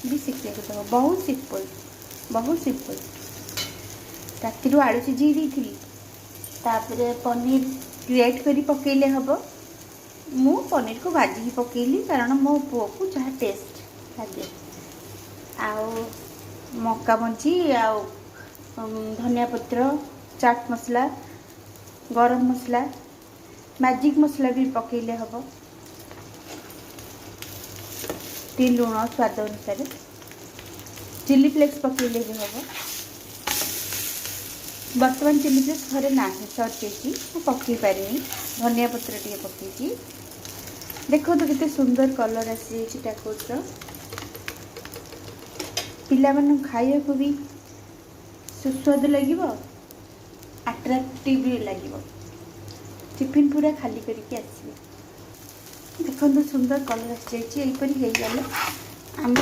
भी सिखेदेव बहुत सिंपल बहुत सिंपल। राति आलू सिझे दी तापर पनीर ग्रेट करी पकेले हम। मु पनीर को भाजी पकेली कारण मो पुओ को जहाँ टेस्ट लगे। आउ मक्का मंची आउ धनिया पत्र चाट मसला गरम मसला मैजिक मसला भी पकेले हम। टी लुण स्वाद अनुसार चिली फ्लेक्स पकेले भी हम। बर्तमान चिली फ्लेक्स घरे ना सर पकई पारे धनिया पत्र टे पकई देखो तो कितने सुंदर कलर आसी टाकोस पिला मन खाया को भी सुस्वाद लगे अट्राक्टिव लगे। टिफिन पूरा खाली करके आसवे देखो सुंदर कलर आसी आम